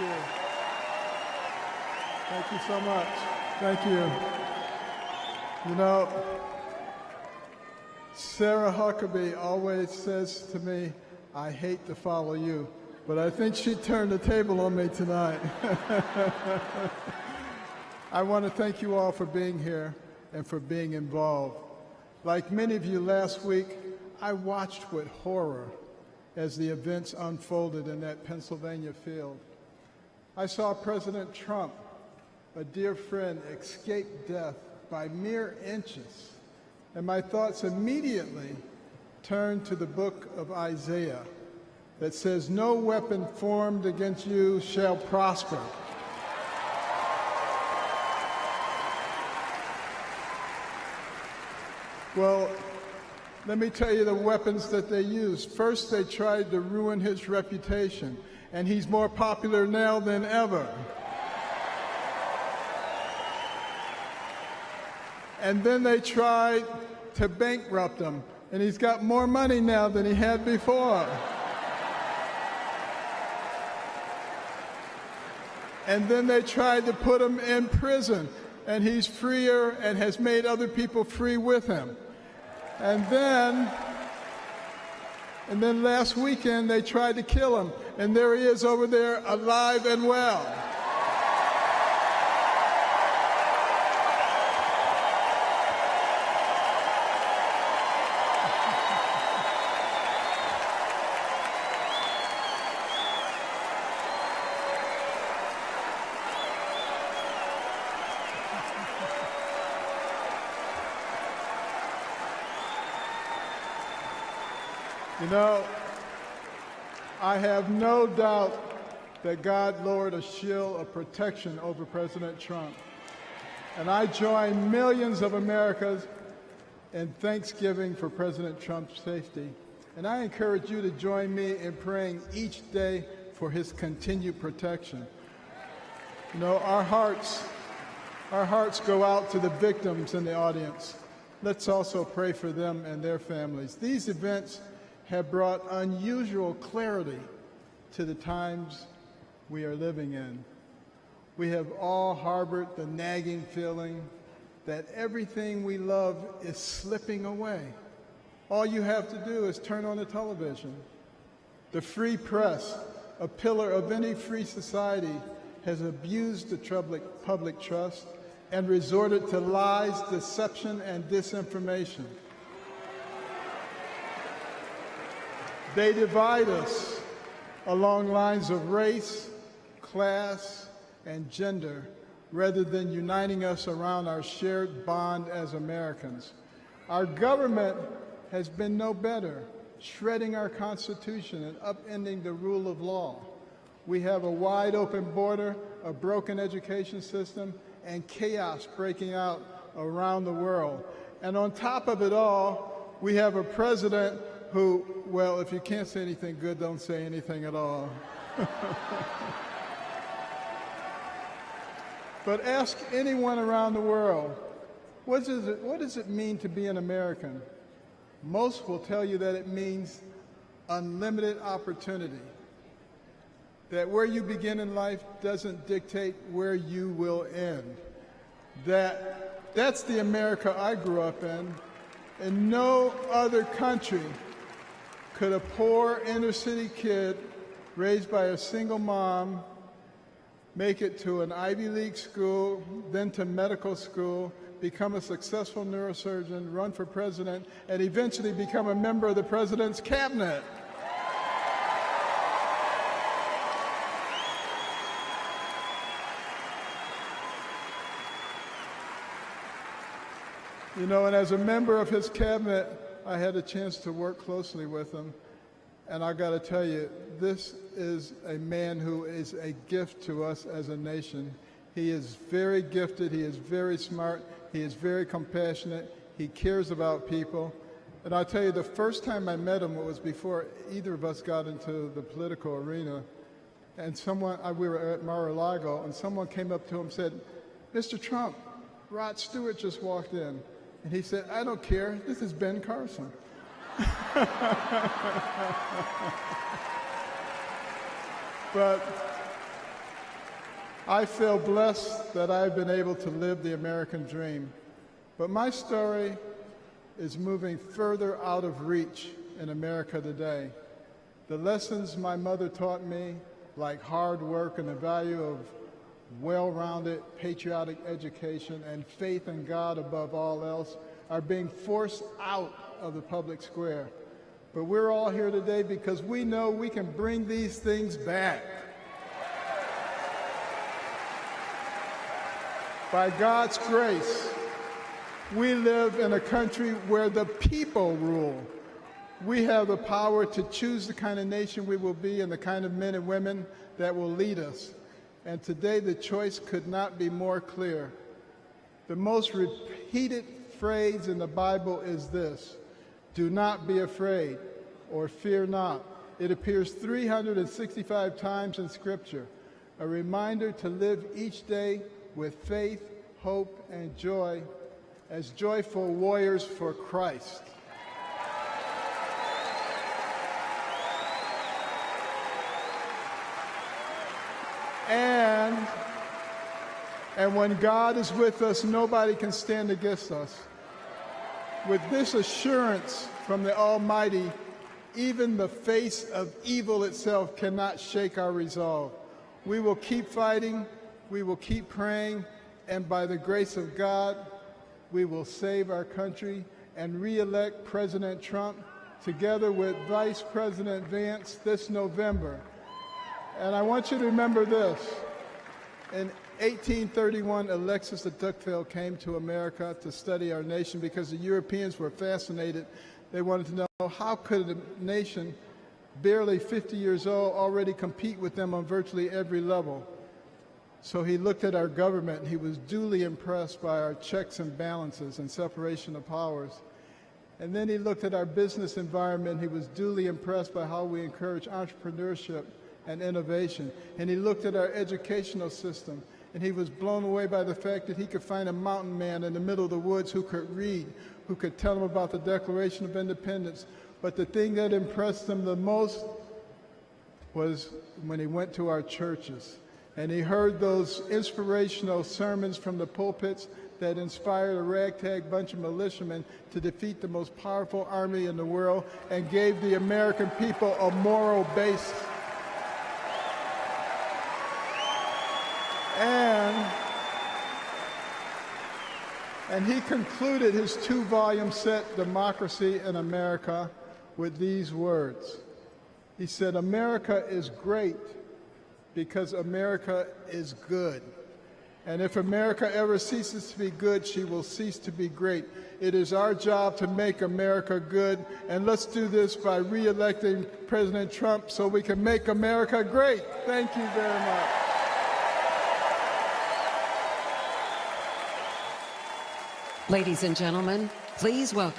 you. Thank you so much. Thank you. You know, Sarah Huckabee always says to me, I hate to follow you, but I think she turned the table on me tonight. I want to thank you all for being here and for being involved. Like many of you last week, I watched with horror as the events unfolded in that Pennsylvania field. I saw President Trump, a dear friend, escape death by mere inches, and my thoughts immediately turned to the book of Isaiah that says, "No weapon formed against you shall prosper." Well, let me tell you the weapons that they used. First, they tried to ruin his reputation, and he's more popular now than ever. And then they tried to bankrupt him, and he's got more money now than he had before. And then they tried to put him in prison, and he's freer and has made other people free with him. And then last weekend they tried to kill him, and there he is over there alive and well. You know, I have no doubt that God lowered a shield of protection over President Trump. And I join millions of Americans in thanksgiving for President Trump's safety. And I encourage you to join me in praying each day for his continued protection. You know, our hearts go out to the victims in the audience. Let's also pray for them and their families. These events have brought unusual clarity to the times we are living in. We have all harbored the nagging feeling that everything we love is slipping away. All you have to do is turn on the television. The free press, a pillar of any free society, has abused the public trust and resorted to lies, deception, and disinformation. They divide us along lines of race, class, and gender, rather than uniting us around our shared bond as Americans. Our government has been no better, shredding our Constitution and upending the rule of law. We have a wide open border, a broken education system, and chaos breaking out around the world. And on top of it all, we have a president who, well, if you can't say anything good, don't say anything at all. But ask anyone around the world, what does it mean to be an American? Most will tell you that it means unlimited opportunity, that where you begin in life doesn't dictate where you will end. That's the America I grew up in. In no other country could a poor inner-city kid raised by a single mom make it to an Ivy League school, then to medical school, become a successful neurosurgeon, run for president, and eventually become a member of the president's cabinet. You know, and as a member of his cabinet, I had a chance to work closely with him. And I got to tell you, this is a man who is a gift to us as a nation. He is very gifted. He is very smart. He is very compassionate. He cares about people. And I'll tell you, the first time I met him, it was before either of us got into the political arena. And we were at Mar-a-Lago, and someone came up to him and said, "Mr. Trump, Rod Stewart just walked in." And he said, "I don't care. This is Ben Carson." I feel blessed that I've been able to live the American dream. But my story is moving further out of reach in America today. The lessons my mother taught me, like hard work and the value of well-rounded patriotic education and faith in God above all else, are being forced out of the public square. But we're all here today because we know we can bring these things back. By God's grace, we live in a country where the people rule. We have the power to choose the kind of nation we will be and the kind of men and women that will lead us. And today the choice could not be more clear. The most repeated phrase in the Bible is this: do not be afraid, or fear not. It appears 365 times in Scripture, a reminder to live each day with faith, hope, and joy as joyful warriors for Christ. And when God is with us, nobody can stand against us. With this assurance from the Almighty, even the face of evil itself cannot shake our resolve. We will keep fighting, we will keep praying, and by the grace of God, we will save our country and re-elect President Trump together with Vice President Vance this November. And I want you to remember this. In 1831, Alexis de Tocqueville came to America to study our nation because the Europeans were fascinated. They wanted to know, how could a nation barely 50 years old already compete with them on virtually every level? So he looked at our government. He was duly impressed by our checks and balances and separation of powers. And then he looked at our business environment. He was duly impressed by how we encourage entrepreneurship and innovation. And he looked at our educational system, and he was blown away by the fact that he could find a mountain man in the middle of the woods who could read, who could tell him about the Declaration of Independence. But the thing that impressed him the most was when he went to our churches, and he heard those inspirational sermons from the pulpits that inspired a ragtag bunch of militiamen to defeat the most powerful army in the world and gave the American people a moral base. And he concluded his 2-volume set, Democracy in America, with these words. He said, "America is great because America is good. And if America ever ceases to be good, she will cease to be great. It is our job to make America good, and let's do this by re-electing President Trump so we can make America great." Thank you very much. Ladies and gentlemen, please welcome